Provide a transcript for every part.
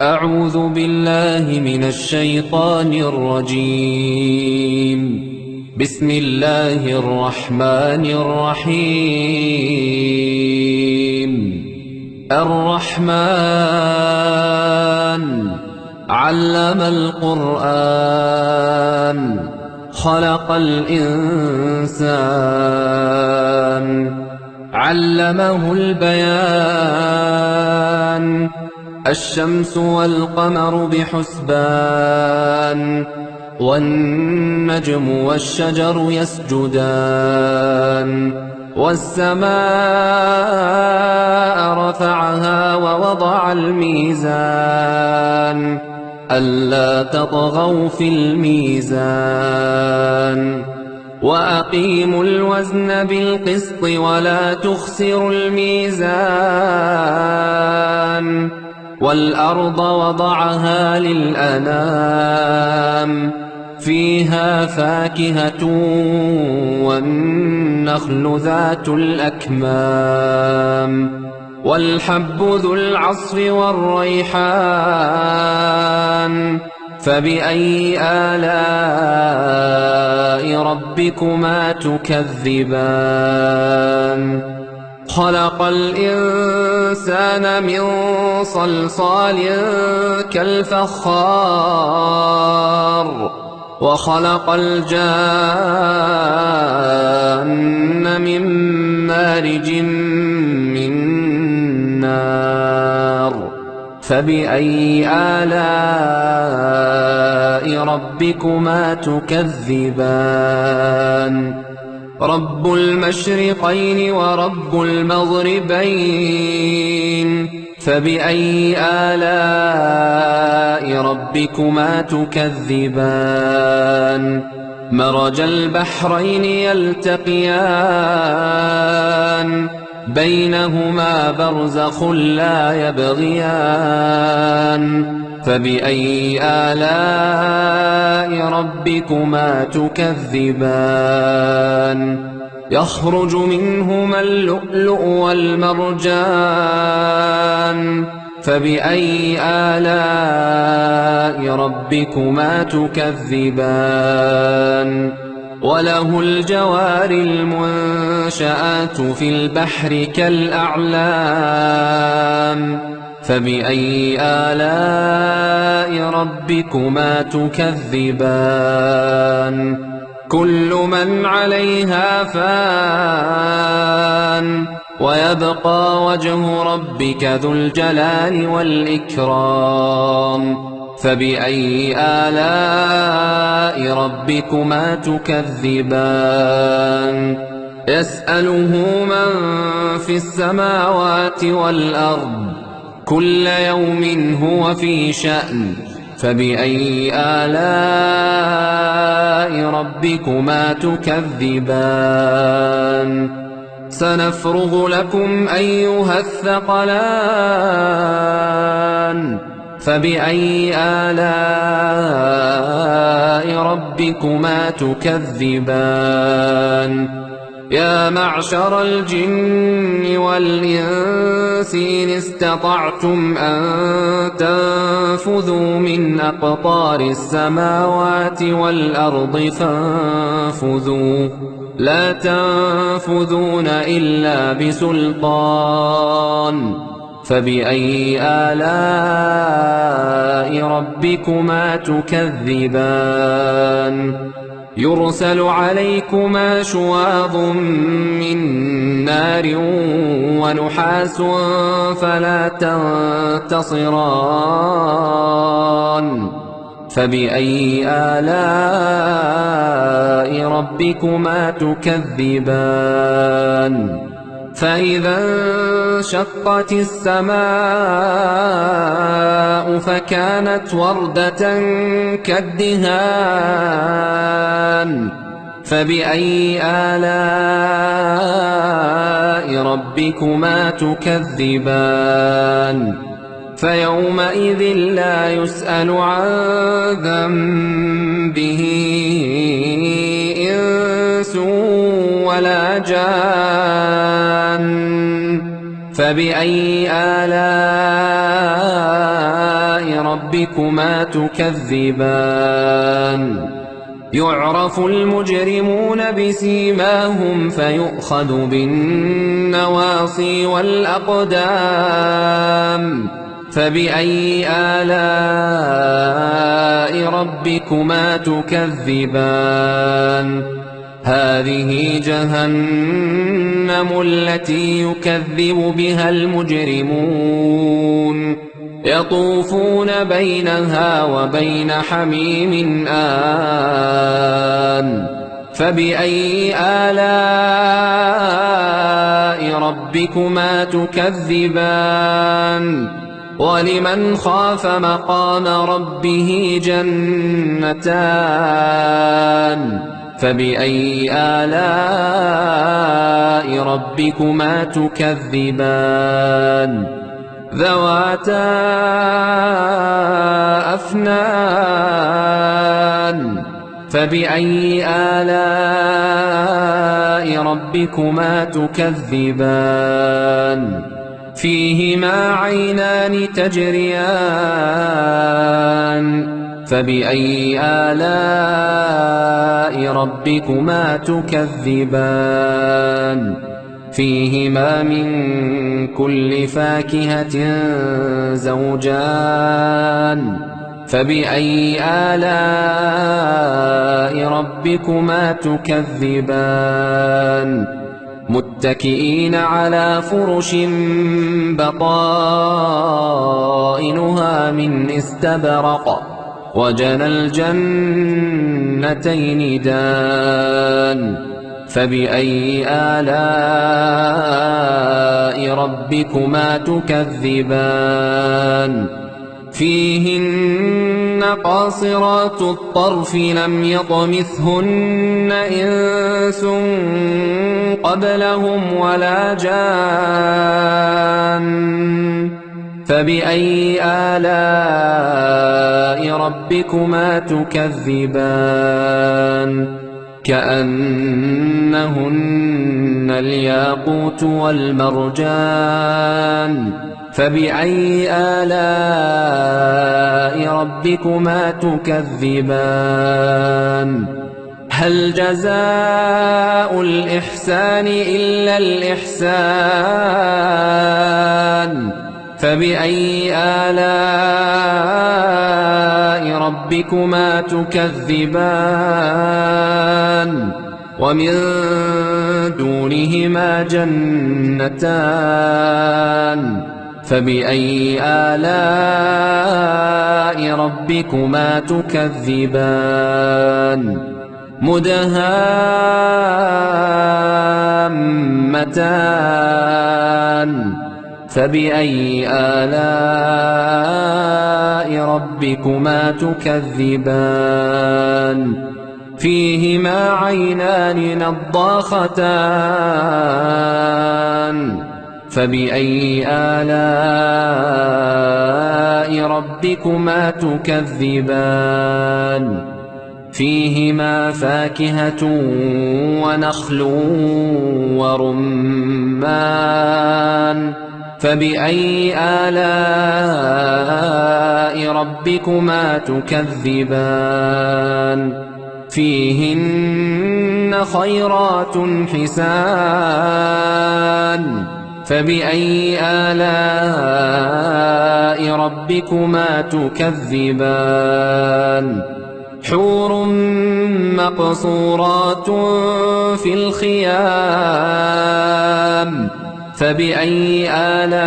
أعوذ بالله من الشيطان الرجيم. بسم الله الرحمن الرحيم. الرحمن علم القرآن خلق الإنسان علمه البيان الشمس والقمر بحسبان والنجم والشجر يسجدان والسماء رفعها ووضع الميزان ألا تطغوا في الميزان وأقيموا الوزن بالقسط ولا تخسروا الميزان والأرض وضعها للأنام فيها فاكهة والنخل ذات الأكمام والحب ذو العصف والريحان فبأي آلاء ربكما تكذبان خلق الإنسان من صلصال كالفخار وخلق الجان من مارج من نار فبأي آلاء ربكما تكذبان رب المشرقين ورب المغربين فبأي آلاء ربكما تكذبان مرج البحرين يلتقيان بينهما برزخ لا يبغيان فبأي آلاء ربكما تكذبان يخرج منهما اللؤلؤ والمرجان فبأي آلاء ربكما تكذبان وله الجوار المنشآت في البحر كالأعلام فبأي آلاء ربكما تكذبان كل من عليها فان ويبقى وجه ربك ذو الجلال والإكرام فبأي آلاء ربكما تكذبان يسأله من في السماوات والأرض كل يوم هو في شأن فبأي آلاء ربكما تكذبان سنفرغ لكم أيها الثقلان فبأي آلاء ربكما تكذبان يا معشر الجن والإنس إن استطعتم أن تنفذوا من أقطار السماوات والأرض فانفذوا لا تنفذون إلا بسلطان فبأي آلاء ربكما تكذبان يرسل عليكما شواظ من نار ونحاس فلا تنتصران فبأي آلاء ربكما تكذبان فإذا انشقت السماء فكانت وردة كالدهان فبأي آلاء ربكما تكذبان فيومئذ لا يسأل عن ذنبه إنس ولا جان فبأي آلاء ربكما تكذبان يعرف المجرمون بسيماهم فيؤخذ بالنواصي والأقدام فبأي آلاء ربكما تكذبان هذه جهنم التي يكذب بها المجرمون يطوفون بينها وبين حميم آن فبأي آلاء ربكما تكذبان ولمن خاف مقام ربه جنتان فبأي آلاء ربكما تكذبان ذواتا أفنان فبأي آلاء ربكما تكذبان فيهما عينان تجريان فبأي آلاء ربكما تكذبان فيهما من كل فاكهة زوجان فبأي آلاء ربكما تكذبان متكئين على فرش بطائنها من استبرق وجنى الجنتين دان فبأي آلاء ربكما تكذبان فيهن قاصرات الطرف لم يطمثهن إنس قبلهم ولا جان فبأي آلاء ربكما تكذبان كأنهن الياقوت والمرجان فبأي آلاء ربكما تكذبان هل جزاء الإحسان إلا الإحسان فبأي آلاء ربكما تكذبان ومن دونهما جنتان فبأي آلاء ربكما تكذبان مدهامتان فبأي آلاء ربكما تكذبان فيهما عينان نضاختان فبأي آلاء ربكما تكذبان فيهما فاكهة ونخل ورمان فبأي آلاء ربكما تكذبان فيهن خيرات حسان فبأي آلاء ربكما تكذبان حور مقصورات في الخيام فبأي آلاء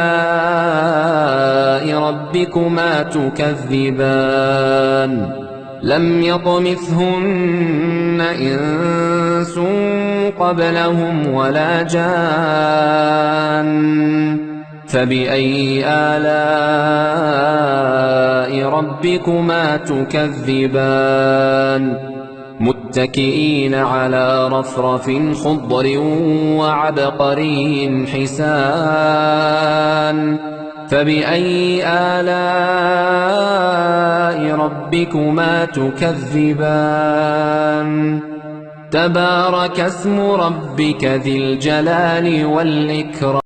ربكما تكذبان لم يطمثهن إنس قبلهم ولا جان فبأي آلاء ربكما تكذبان متكئين على رفرف خضر وعبقري حسان فبأي آلاء ربكما تكذبان تبارك اسم ربك ذي الجلال والإكرام